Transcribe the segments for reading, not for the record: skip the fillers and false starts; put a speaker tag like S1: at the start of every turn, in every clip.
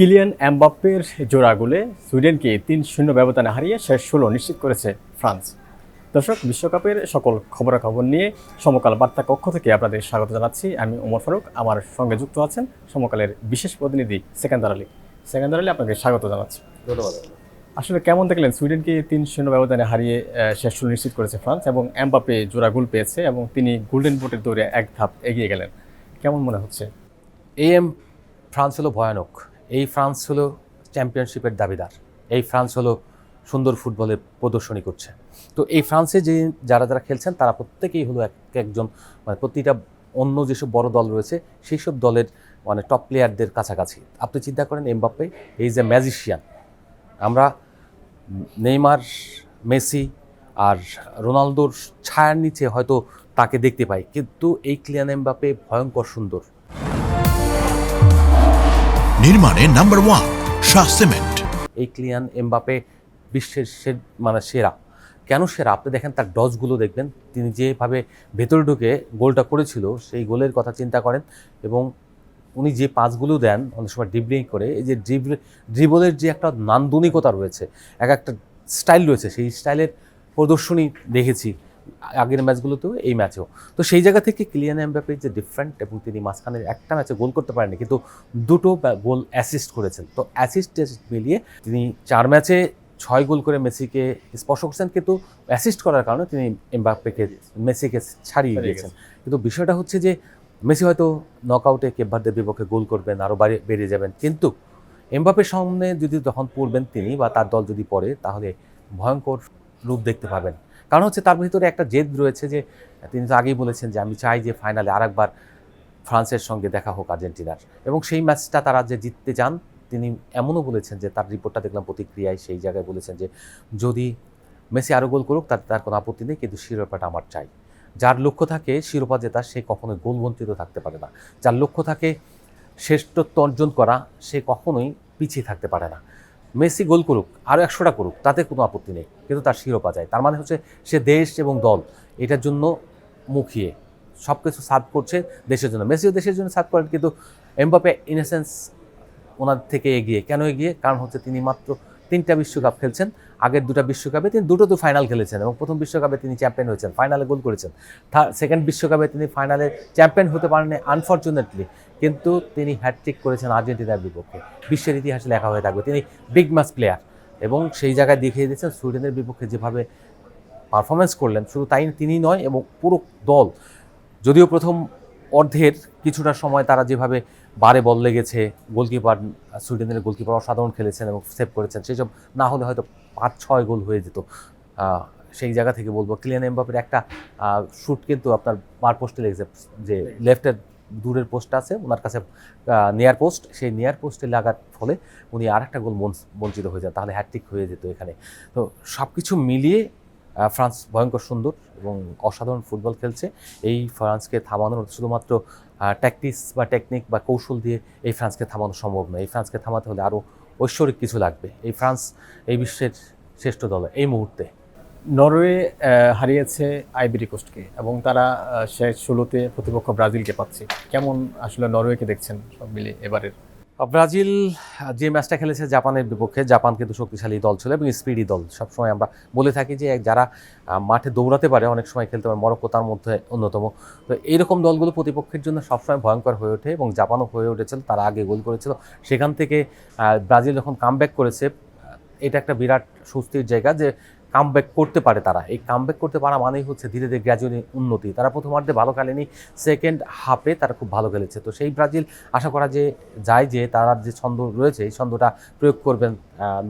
S1: Kylian এমবাপ্পের জোড়া গোলে সুইডেনকে ৩-০ ব্যবধানে হারিয়ে শেষ ১৬ নিশ্চিত করেছে ফ্রান্স। দর্শক, বিশ্বকাপের সকল খবরাখবর নিয়ে সমকাল বার্তা কক্ষ থেকে আপনাদের স্বাগত জানাচ্ছি। আমি ওমর ফারুক। আমার সঙ্গে যুক্ত আছেন সমকালের বিশেষ প্রতিনিধি সেকেন্দার আলী। সেকেন্দার আলী, আপনাকে স্বাগত জানাচ্ছি।
S2: ধন্যবাদ।
S1: আসলে কেমন দেখলেন সুইডেনকে ৩-০ ব্যবধানে হারিয়ে শেষ ১৬ নিশ্চিত করেছে ফ্রান্স, এবং এমবাপ্পে জোড়া গোল পেয়েছে এবং তিনি গোল্ডেন বুটের দৌড়ে এক ধাপ এগিয়ে গেলেন। কেমন মনে হচ্ছে?
S2: ফ্রান্স হলো ভয়ানক। এই ফ্রান্স হলো চ্যাম্পিয়নশিপের দাবিদার। এই ফ্রান্স হলো সুন্দর ফুটবলের প্রদর্শনী করছে। তো এই ফ্রান্সে যারা খেলছেন তারা প্রত্যেকেই হলো একজন প্রতিটা অন্য যেসব বড় দল রয়েছে সেই সব দলের টপ প্লেয়ারদের কাছাকাছি। আপনি চিন্তা করেন, এমবাপ্পে ইজ এ ম্যাজিশিয়ান। আমরা নেইমার, মেসি আর রোনালদোর ছায়ার নিচে হয়তো তাকে দেখতে পাই, কিন্তু এই কিলিয়ান এমবাপ্পে ভয়ঙ্কর সুন্দর।
S3: নির্মাণে নাম্বার 1 শাহ সিমেন্ট।
S2: এই কিলিয়ান এমবাপ্পে বিশ্বের সেরা। কেন সেরা? আপনি দেখেন তার ডজগুলো দেখবেন, তিনি যেভাবে ভেতরে ঢুকে গোলটা করেছিল সেই গোলের কথা চিন্তা করেন, এবং উনি যে পাসগুলো দেন অনেক সময় ড্রিবলিং করে, এই যে ড্রিবলের যে একটা নান্দনিকতা রয়েছে, একটা স্টাইল রয়েছে, সেই স্টাইলের প্রদর্শনী দেখেছি আগের ম্যাচগুলোতেও, এই ম্যাচেও। তো সেই জায়গা থেকে কিলিয়ান এমবাপ্পে যে ডিফারেন্ট, এবং তিনি মাঝখানে একটা ম্যাচে গোল করতে পারেননি, কিন্তু দুটো গোল অ্যাসিস্ট করেছেন। তো অ্যাসিস্ট মিলিয়ে তিনি 4 ম্যাচে 6 গোল করে মেসিকে স্পর্শ করছেন, কিন্তু অ্যাসিস্ট করার কারণে তিনি মেসিকে ছাড়িয়ে দিয়েছেন। কিন্তু বিষয়টা হচ্ছে যে মেসি হয়তো নকআউটে কেপ ভার্দের বিপক্ষে গোল করবেন, আরও বেরিয়ে যাবেন, কিন্তু এমবাপ্পের সামনে যদি তখন পড়বেন তিনি বা তার দল যদি পড়ে, তাহলে ভয়ঙ্কর রূপ দেখতে পাবেন। কারণ হচ্ছে তার ভিতরে একটা জেদ রয়েছে, যে তিনি তো আগেই বলেছেন যে আমি চাই যে ফাইনালে আরেকবার ফ্রান্সের সঙ্গে দেখা হোক আর্জেন্টিনার, এবং সেই ম্যাচটা তারা যে জিততে চান। তিনি এমনও বলেছেন, যে তার রিপোর্টটা দেখলাম প্রতিক্রিয়ায়, সেই জায়গায় বলেছেন যে যদি মেসি আরও গোল করুক তার কোনো আপত্তি নেই, কিন্তু শিরোপাটা আমার চাই। যার লক্ষ্য থাকে শিরোপা জেতা, সে কখনোই গোলবঞ্চিত থাকতে পারে না। যার লক্ষ্য থাকে শ্রেষ্ঠত্ব অর্জন করা, সে কখনোই পিছিয়ে থাকতে পারে না। মেসি গোল করুক, আরও 100টা করুক, তাতে কোনো আপত্তি নেই, কিন্তু তার শিরোপা চাই। তার মানে হচ্ছে সে দেশ এবং দল এটার জন্য মুখিয়ে সব কিছু সার্ভ করছে দেশের জন্য। মেসিও দেশের জন্য সার্ভ করেন, কিন্তু এমবাপ্পে ইন এ সেন্স ওনার থেকে এগিয়ে। কেন এগিয়ে? কারণ হচ্ছে তিনি মাত্র 3টা বিশ্বকাপ খেলছেন। আগের 2টা বিশ্বকাপে তিনি দুটো ফাইনাল খেলেছেন, এবং প্রথম বিশ্বকাপে তিনি চ্যাম্পিয়ন হয়েছেন, ফাইনালে গোল করেছেন। সেকেন্ড বিশ্বকাপে তিনি ফাইনালে চ্যাম্পিয়ন হতে পারেননি আনফর্চুনেটলি, কিন্তু তিনি হ্যাটট্রিক করেছেন আর্জেন্টিনার বিপক্ষে। বিশ্বের ইতিহাসে লেখা হয়ে থাকবে, তিনি বিগ ম্যাচ প্লেয়ার, এবং সেই জায়গায় দেখিয়ে দিয়েছেন সুইডেনের বিপক্ষে যেভাবে পারফরমেন্স করলেন। শুধু তাই তিনি নয়, এবং পুরো দল, যদিও প্রথম অর্ধের কিছুটা সময় তারা যেভাবে বারে বল লেগেছে, সুইডেনের গোলকিপার অসাধারণ খেলেছেন এবং সেভ করেছেন, সেই সব না হলে হয়তো 5-6 গোল হয়ে যেত। সেই জায়গা থেকে বলবো কিলিয়ান এমবাপ্পের একটা শুট কিন্তু আপনার বার পোস্টে লেগেছে, যে লেফটের দূরের পোস্ট আছে ওনার কাছে, নিয়ার পোস্ট, সেই নিয়ার পোস্টে লাগার ফলে উনি আর একটা গোল বঞ্চিত হয়ে যান, তাহলে হ্যাটট্রিক হয়ে যেত এখানে। তো সব কিছু মিলিয়ে ফ্রান্স ভয়ঙ্কর সুন্দর এবং অসাধারণ ফুটবল খেলছে। এই ফ্রান্সকে থামানোর শুধুমাত্র ট্যাকটিক্স বা টেকনিক বা কৌশল দিয়ে এই ফ্রান্সকে থামানো সম্ভব নয়। এই ফ্রান্সকে থামাতে হলে আরও ঐশ্বরিক কিছু লাগবে। এই ফ্রান্স এই বিশ্বের শ্রেষ্ঠ দল এই মুহূর্তে।
S1: নরওয়ে হারিয়েছে আইভরি কোস্টকে, এবং তারা শেষ 16তে প্রতিপক্ষ ব্রাজিলকে পাচ্ছে। কেমন আসলে নরওয়েকে দেখছেন সব মিলিয়ে এবারের?
S2: ব্রাজিল যে ম্যাচটা খেলেছে জাপানের বিপক্ষে, জাপান কিন্তু শক্তিশালী দল ছিল এবং স্পিডি দল। সবসময় আমরা বলে থাকি যে যারা মাঠে দৌড়াতে পারে, অনেক সময় খেলতে পারে, মরক্কো তার মধ্যে অন্যতম। তো এইরকম দলগুলো প্রতিপক্ষের জন্য সবসময় ভয়ঙ্কর হয়ে ওঠে, এবং জাপানও হয়ে উঠেছিল, তারা আগে গোল করেছিল। সেখান থেকে ব্রাজিল যখন কামব্যাক করেছে, এটা একটা বিরাট স্বস্তির জায়গা যে কামব্যাক করতে পারে তারা। এই কামব্যাক করতে পারা মানেই হচ্ছে ধীরে ধীরে গ্র্যাজুয়ালি উন্নতি। তারা প্রথমার্ধে ভালো খেলেনি, সেকেন্ড হাফে তারা খুব ভালো খেলেছে। তো সেই ব্রাজিল আশা করা যায় যে তারা যে ছন্দ রয়েছে, এই ছন্দটা প্রয়োগ করবেন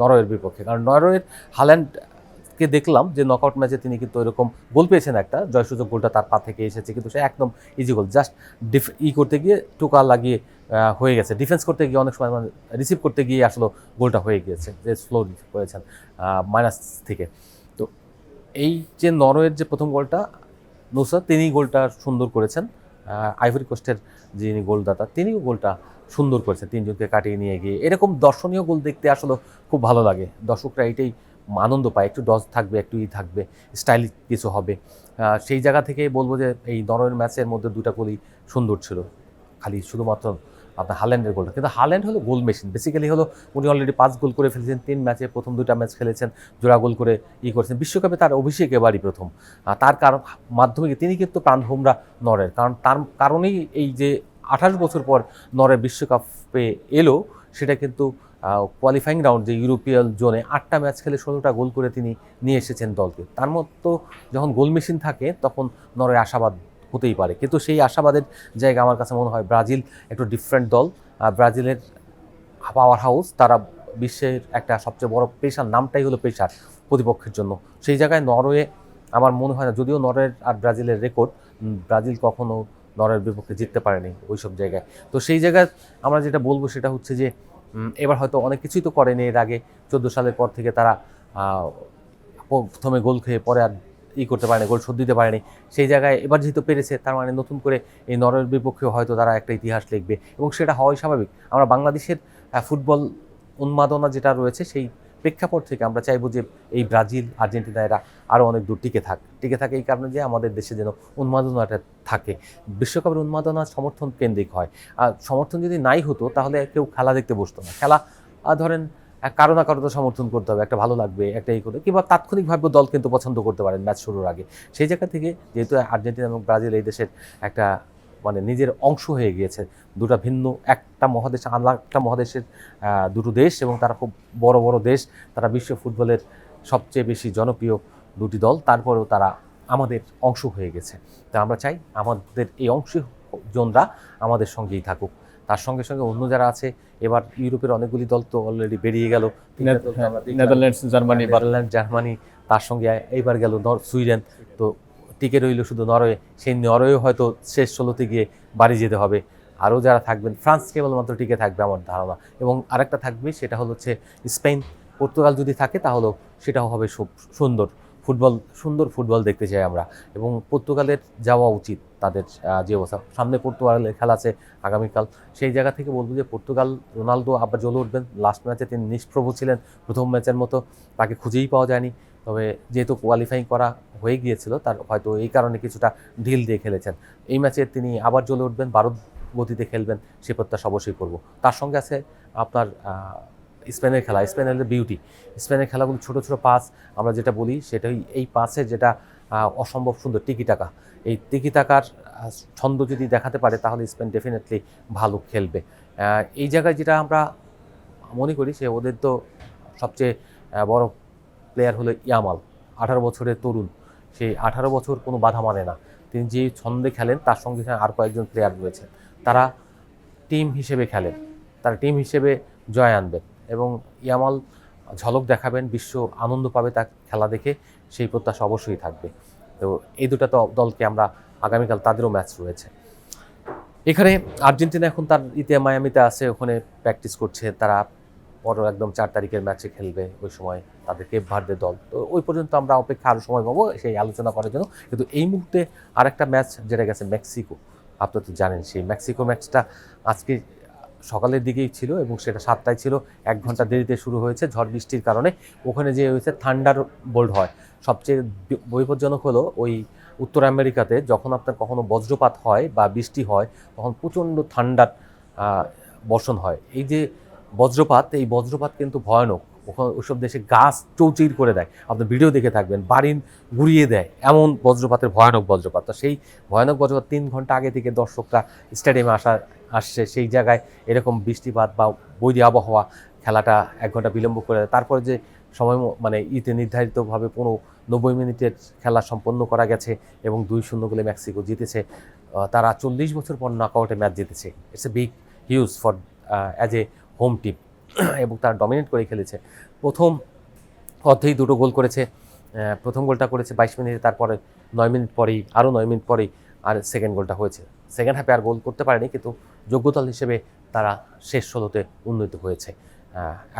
S2: নরওয়ের বিপক্ষে। কারণ নরওয়ের হাল্যান্ডকে দেখলাম যে নকআউট ম্যাচে তিনি কিন্তু এরকম গোল পেয়েছেন, একটা জয়সূচক গোলটা তার পা থেকে এসেছে, কিন্তু সে একদম ইজি গোল, জাস্ট করতে গিয়ে টোকা লাগিয়ে হয়ে গেছে। ডিফেন্স করতে গিয়ে অনেক সময় রিসিভ করতে গিয়ে আসলে গোলটা হয়ে গিয়েছে, যে স্লো করেছেন মাইনাস থেকে। তো এই যে নরওয়ের যে প্রথম গোলটা, নুসরাত তিনি গোলটা সুন্দর করেছেন। আইভরি কোস্টের যিনি গোলদাতা, তিনিও গোলটা সুন্দর করেছেন, 3জনকে কাটিয়ে নিয়ে গিয়ে। এরকম দর্শনীয় গোল দেখতে আসলে খুব ভালো লাগে। দর্শকরা এটাই আনন্দ পায়, একটু ডজ থাকবে, একটু থাকবে, স্টাইলিশ কিছু হবে। সেই জায়গা থেকে বলবো যে এই নরওয়ের ম্যাচের মধ্যে 2টা গোলই সুন্দর ছিল। খালি শুধুমাত্র আপনার হাল্যান্ডের গোলটা। কিন্তু হাল্যান্ড হলো গোল মেশিন, বেসিক্যালি হলো উনি অলরেডি 5 গোল করে ফেলেছেন 3 ম্যাচে, প্রথম 2টা ম্যাচ খেলেছেন, জোড়া গোল করে করেছেন। বিশ্বকাপে তার অভিষেক এবারই প্রথম। তার কারণ মাধ্যমে তিনি কিন্তু প্রাণভোমরা নরের, কারণ তার কারণেই এই যে 28 বছর পর নরওয়ে বিশ্বকাপে এলো, সেটা কিন্তু কোয়ালিফাইং রাউন্ড যে ইউরোপিয়ান জোনে 8টা ম্যাচ খেলে 16টা গোল করে তিনি নিয়ে এসেছেন দলকে। তার মতো যখন গোল মেশিন থাকে তখন নরওয়ে আশাবাদ হতেই পারে, কিন্তু সেই আশাবাদের জায়গা আমার কাছে মনে হয় ব্রাজিল একটু ডিফারেন্ট দল। ব্রাজিলের পাওয়ার হাউস, তারা বিশ্বের একটা সবচেয়ে বড় পেশার, নামটাই হলো পেশার প্রতিপক্ষের জন্য। সেই জায়গায় নরওয়ে আমার মনে হয় না, যদিও নরওয়ের আর ব্রাজিলের রেকর্ড, ব্রাজিল কখনো নরওয়ের বিপক্ষে জিততে পারেনি ওই সব জায়গায়। তো সেই জায়গায় আমরা যেটা বলবো সেটা হচ্ছে যে এবার হয়তো অনেক কিছুই তো করেনি এর আগে, 14 সালের পর থেকে তারা প্রথমে গোল খেয়ে পরে আর করতে পারেনি, গোল শোধ দিতে পারেনি। সেই জায়গায় এবার যেহেতু পেরেছে, তার মানে নতুন করে এই নরওয়ের বিপক্ষেও হয়তো তারা একটা ইতিহাস লিখবে, এবং সেটা হওয়াই স্বাভাবিক। আমরা বাংলাদেশের ফুটবল উন্মাদনা যেটা রয়েছে, সেই প্রেক্ষাপট থেকে আমরা চাইবো যে এই ব্রাজিল, আর্জেন্টিনা এরা আরও অনেক দূর টিকে থাকে এই কারণে যে আমাদের দেশে যেন উন্মাদনাটা থাকে। বিশ্বকাপের উন্মাদনা সমর্থন কেন্দ্রিক হয়, আর সমর্থন যদি নাই হতো তাহলে কেউ খেলা দেখতে বসতো না। খেলা ধরেন কারো না কারো তো সমর্থন করতে হবে, একটা ভালো লাগবে, একটা করে, কিংবা তাৎক্ষণিকভাবে দল কিন্তু পছন্দ করতে পারেন ম্যাচ শুরুর আগে। সেই জায়গা থেকে যেহেতু আর্জেন্টিনা এবং ব্রাজিল এই দেশের একটা মানে নিজের অংশ হয়ে গিয়েছে, দুটা ভিন্ন, একটা মহাদেশ আর একটা মহাদেশের দুটো দেশ, এবং তারা খুব বড় বড় দেশ, তারা বিশ্ব ফুটবলের সবচেয়ে বেশি জনপ্রিয় দুটি দল, তারপরেও তারা আমাদের অংশ হয়ে গেছে। তা আমরা চাই আমাদের এই অংশজনরা আমাদের সঙ্গেই থাকুক। তার সঙ্গে সঙ্গে অন্য যারা আছে, এবার ইউরোপের অনেকগুলি দল তো অলরেডি বেরিয়ে গেল,
S1: নেদারল্যান্ডস,
S2: জার্মানি, তার সঙ্গে এইবার গেল সুইডেন, তো টিকে রইল শুধু নরওয়ে। সেই নরওয়ে হয়তো শেষ 16তে গিয়ে বাড়ি যেতে হবে। আরও যারা থাকবেন, ফ্রান্স কেবলমাত্র টিকে থাকবে আমার ধারণা, এবং আরেকটা থাকবে সেটা হচ্ছে স্পেন, পর্তুগাল যদি থাকে তাহলেও সেটাও হবে সুন্দর ফুটবল দেখতে চাই আমরা, এবং পর্তুগালের যাওয়া উচিত। তাদের যে অবস্থা, সামনে পর্তুগালের খেলা আছে আগামীকাল, সেই জায়গা থেকে বলবো যে পর্তুগাল, রোনালদো আবার জ্বলে উঠবেন। লাস্ট ম্যাচে তিনি নিষ্প্রভ ছিলেন, প্রথম ম্যাচের মতো তাকে খুঁজেই পাওয়া যায়নি, তবে যেহেতু কোয়ালিফাইং করা হয়ে গিয়েছিল, তার হয়তো এই কারণে কিছুটা ঢিল দিয়ে খেলেছেন। এই ম্যাচে তিনি আবার জ্বলে উঠবেন, ভারত গতিতে খেলবেন, সে প্রত্যাশা অবশ্যই করব। তার সঙ্গে আছে আপনার স্পেনের খেলা, স্পেনের বিউটি, স্পেনের খেলাগুলো ছোটো ছোটো পাস, আমরা যেটা বলি সেটাই, এই পাসের যেটা অসম্ভব সুন্দর টিকি টাকা, এই টিকি টাকার ছন্দ যদি দেখাতে পারে তাহলে স্পেন ডেফিনেটলি ভালো খেলবে। এই জায়গায় যেটা আমরা মনে করি, সে ওদের তো সবচেয়ে বড় প্লেয়ার হলো ইয়ামাল, 18 বছরের তরুণ, সেই 18 বছর কোনো বাধা মানে না। তিনি যে ছন্দে খেলেন, তার সঙ্গে সঙ্গে আর কয়েকজন প্লেয়ার রয়েছে, তারা টিম হিসেবে খেলেন, তারা টিম হিসেবে জয় আনবেন, এবং ইয়ামাল ঝলক দেখাবেন, বিশ্ব আনন্দ পাবে তার খেলা দেখে, সেই প্রত্যাশা অবশ্যই থাকবে। তো এই দুটো দলকে আমরা আগামীকাল, তাদেরও ম্যাচ রয়েছে। এখানে আর্জেন্টিনা এখন তার মায়ামিতে আছে, ওখানে প্র্যাকটিস করছে, তারা পরে একদম 4 তারিখের ম্যাচে খেলবে, ওই সময় তাদের কেপ ভার্দে দল। তো ওই পর্যন্ত আমরা অপেক্ষা আরও সময় পাবো সেই আলোচনা করার জন্য। কিন্তু এই মুহূর্তে আরেকটা ম্যাচ যেটা গেছে মেক্সিকো, আপনারা তো জানেন সেই মেক্সিকো ম্যাচটা আজকে সকালের দিকেই ছিল, এবং সেটা 7টায় ছিল, 1 ঘন্টা দেরিতে শুরু হয়েছে ঝড় বৃষ্টির কারণে। ওখানে যে হয়েছে থান্ডার বোল্ট হয়, সবচেয়ে বিপজ্জনক হলো ওই উত্তর আমেরিকাতে যখন আপনার কখনো বজ্রপাত হয় বা বৃষ্টি হয়, তখন প্রচণ্ড থান্ডার বর্ষণ হয়। এই যে বজ্রপাত, এই বজ্রপাত কিন্তু ভয়ানক, ওখানে ওইসব দেশে গাছ চৌচির করে দেয়, আপনি ভিডিও দেখে থাকবেন, বাড়ি গুড়িয়ে দেয়, এমন বজ্রপাতের ভয়ানক বজ্রপাত। তো সেই ভয়ানক বজ্রপাত 3 ঘন্টা আগে থেকে দর্শকরা স্টেডিয়ামে আসছে, সেই জায়গায় এরকম বৃষ্টিপাত বা বৈরী আবহাওয়া খেলাটা 1 ঘন্টা বিলম্ব করে দেয়। তারপরে যে সময় মানে নির্ধারিতভাবে 90 মিনিটের খেলা সম্পন্ন করা গেছে, এবং 2-0 গোলে মেক্সিকো জিতেছে। তারা 40 বছর পর নকআউটে ম্যাচ জিতেছে। It's a big huge for as a home team, এবং তারা ডমিনেট করে খেলেছে। প্রথম অর্ধেই 2টো গোল করেছে, প্রথম গোলটা করেছে 22 মিনিটে, তারপরে 9 মিনিট পরেই, আরও 9 মিনিট পরেই আর সেকেন্ড গোলটা হয়েছে। সেকেন্ড হাফে আর গোল করতে পারেনি, কিন্তু যোগ্যতা হিসেবে তারা শেষ 16তে উন্নীত হয়েছে।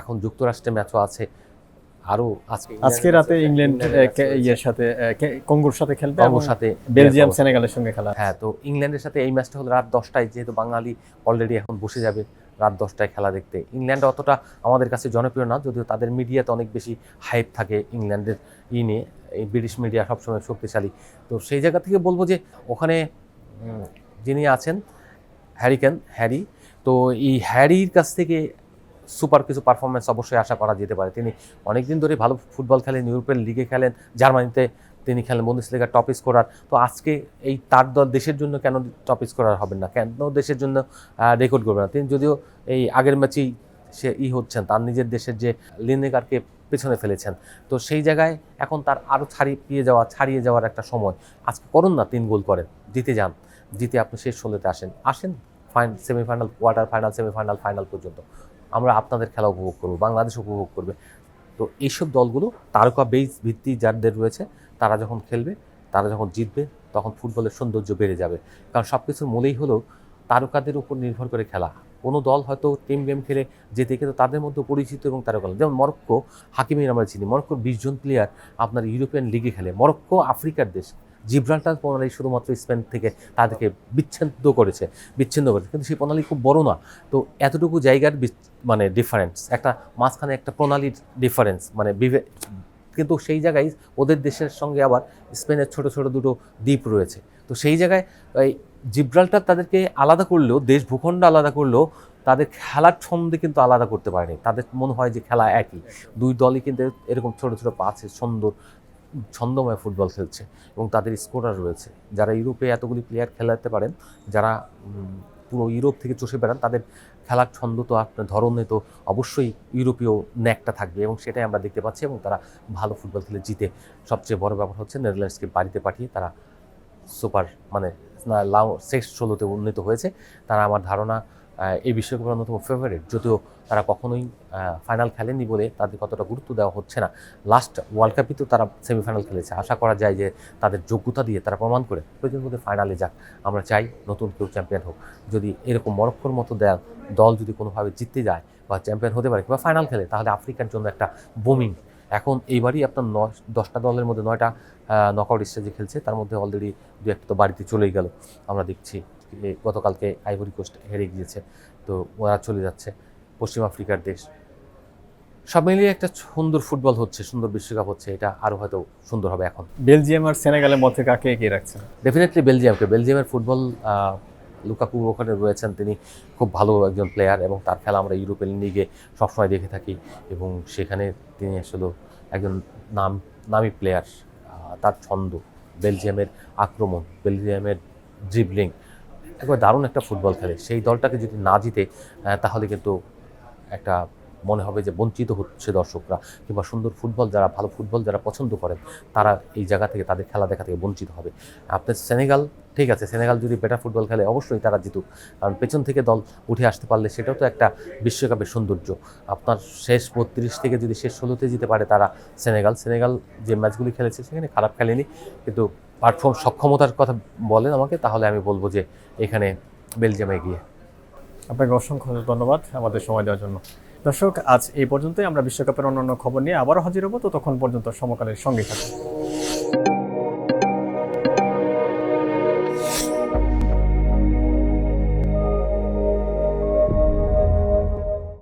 S2: এখন যুক্তরাষ্ট্রের ম্যাচও আছে, আরও
S1: আজকে রাতে ইংল্যান্ড ইয়ের সাথে, কঙ্গোর সাথে খেলবে,
S2: কঙ্গোর সাথে
S1: বেলজিয়াম সেনেগালের সঙ্গে খেলা।
S2: হ্যাঁ, তো ইংল্যান্ডের সাথে এই ম্যাচটা হলো রাত 10টায়, যেহেতু বাঙালি অলরেডি এখন বসে যাবে রাত 10টায় খেলা দেখতে। ইংল্যান্ড অতটা আমাদের কাছে জনপ্রিয় না, যদিও তাদের মিডিয়াতে অনেক বেশি হাইপ থাকে ইংল্যান্ডের নিয়ে, এই ব্রিটিশ মিডিয়া সবসময় শক্তিশালী। তো সেই জায়গা থেকে বলবো যে ওখানে যিনি আছেন হ্যারি, তো এই হ্যারির কাছ থেকে সুপার কিছু পারফরমেন্স অবশ্যই আশা করা যেতে পারে। তিনি অনেকদিন ধরে ভালো ফুটবল খেলেন, ইউরোপের লিগে খেলেন, জার্মানিতে তিনি খেলেন বুন্দেসলিগার টপ স্কোরার। তো আজকে এই তার দল দেশের জন্য কেন টপ স্কোরার হবেন না, কেন দেশের জন্য রেকর্ড করবেন না? তিনি যদিও এই আগের ম্যাচেই সে হচ্ছেন, তার নিজের দেশের যে লিনেকারকে পেছনে ফেলেছেন, তো সেই জায়গায় এখন তার আরও ছাড়িয়ে যাওয়ার একটা সময়। আজকে করুন না, 3 গোল করেন, জিতে যান, জিতে আপনি শেষ 16তে আসেন semifinal, quarter final, semifinal, final পর্যন্ত আমরা আপনাদের খেলা উপভোগ করব, বাংলাদেশ উপভোগ করবে। তো এইসব দলগুলো তারকা বেস ভিত্তি যাদের রয়েছে, তারা যখন খেলবে, তারা যখন জিতবে, তখন ফুটবলের সৌন্দর্য বেড়ে যাবে। কারণ সব কিছুর মূলেই হলো তারকাদের উপর নির্ভর করে খেলা। কোনো দল হয়তো টিম গেম খেলে যেতে, কিন্তু তাদের মধ্যে পরিচিত এবং তারকা, যেমন মরক্কো, হাকিমের আমরা চিনি, মরক্কোর 20 জন প্লেয়ার আপনার ইউরোপিয়ান লিগে খেলে। মরক্কো আফ্রিকার দেশ, জিব্রাল্টার প্রণালী শুধুমাত্র স্পেন থেকে তাদেরকে বিচ্ছিন্ন করেছে, কিন্তু সেই প্রণালী খুব বড় না। তো এতটুকু জায়গার মানে ডিফারেন্স, একটা মাঝখানে একটা প্রণালীর ডিফারেন্স, মানে কিন্তু সেই জায়গায় ওদের দেশের সঙ্গে আবার স্পেনের ছোট ছোট দুটো দ্বীপ রয়েছে। তো সেই জায়গায় এই জিব্রাল্টার তাদেরকে আলাদা করলেও, দেশ ভূখণ্ড আলাদা করলেও, তাদের খেলার ছন্দে কিন্তু আলাদা করতে পারেনি। তাদের মনে হয় যে খেলা একই। দুই দলই কিন্তু এরকম ছোট ছোট পাঁচে ছন্দময় ফুটবল খেলছে এবং তাদের স্কোরার রয়েছে। যারা ইউরোপে এতগুলি প্লেয়ার খেলাতে পারেন, যারা পুরো ইউরোপ থেকে চষে বেড়ান, তাদের খেলার ছন্দ তো আপনার ধরনে তো অবশ্যই ইউরোপীয় ন্যাকটা থাকবে, এবং সেটাই আমরা দেখতে পাচ্ছি। এবং তারা ভালো ফুটবল খেলে জিতে। সবচেয়ে বড় ব্যাপার হচ্ছে নেদারল্যান্ডসকে বাড়িতে পাঠিয়ে তারা সুপার মানে শেষ 16তে উন্নীত হয়েছে। তারা আমার ধারণা এই বিশ্বকাপের অন্যতম ফেভারিট, যদিও তারা কখনোই ফাইনাল খেলেনি বলে তাদের কতটা গুরুত্ব দেওয়া হচ্ছে না। লাস্ট ওয়ার্ল্ড কাপই তো তারা সেমিফাইনাল খেলেছে। আশা করা যায় যে তাদের যোগ্যতা দিয়ে তারা প্রমাণ করে প্রয়োজন মধ্যে ফাইনালে যাক। আমরা চাই নতুন কেউ চ্যাম্পিয়ন হোক। যদি এরকম মরক্কোর মতো দল যদি কোনোভাবে জিততে যায় বা চ্যাম্পিয়ন হতে পারে কিংবা ফাইনাল খেলে, তাহলে আফ্রিকার জন্য একটা বুমিং। এখন এইবারই আপনার 10টা দলের মধ্যে 9টা নকআউট স্টেজে খেলছে, তার মধ্যে অলরেডি 2-1 তো বাড়িতে চলেই গেল। আমরা দেখছি গতকালকে আইভরি কোস্ট হেরে গিয়েছে, তো ওরা চলে যাচ্ছে, পশ্চিম আফ্রিকার দেশ। সব মিলিয়ে একটা সুন্দর ফুটবল হচ্ছে, সুন্দর বিশ্বকাপ হচ্ছে। এটা আরও হয়তো সুন্দর হবে। এখন
S1: বেলজিয়াম আর সেনেগালের মধ্যে কাকে এগিয়ে রাখছেন?
S2: ডেফিনেটলি বেলজিয়ামের ফুটবল, লুকাকু ওখানে রয়েছেন, তিনি খুব ভালো একজন প্লেয়ার এবং তার খেলা আমরা ইউরোপিয়ান লিগে সবসময় দেখে থাকি, এবং সেখানে তিনি আসলে একজন নামি প্লেয়ার। তার ছন্দ, বেলজিয়ামের আক্রমণ, বেলজিয়ামের ড্রিবলিং, একবার দারুণ একটা ফুটবল খেলে। সেই দলটাকে যদি না জিতে, তাহলে কিন্তু একটা মনে হবে যে বঞ্চিত হচ্ছে দর্শকরা, কিংবা সুন্দর ফুটবল যারা, ভালো ফুটবল যারা পছন্দ করেন, তারা এই জায়গা থেকে, তাদের খেলা দেখা থেকে বঞ্চিত হবে। আপনার সেনেগাল, ঠিক আছে, সেনেগাল যদি বেটার ফুটবল খেলে অবশ্যই তারা জিতুক, কারণ পেছন থেকে দল উঠে আসতে পারলে সেটাও তো একটা বিশ্বকাপের সৌন্দর্য। আপনার শেষ 32 থেকে যদি শেষ 16তে যেতে পারে তারা, সেনেগাল যে ম্যাচগুলি খেলেছে সেখানে খারাপ খেলেনি, কিন্তু সক্ষমতার কথা বলেন আমাকে, তাহলে আমি বলবো যে এখানে বেলজিয়ামে এগিয়ে।
S1: আপনাকে অসংখ্য ধন্যবাদ আমাদের সময় দেওয়ার জন্য। দর্শক, আজ এই পর্যন্তই। আমরা বিশ্বকাপের অন্যান্য খবর নিয়ে আবারও হাজির হব। ততক্ষণ পর্যন্ত সমকালের সঙ্গে থাকুন।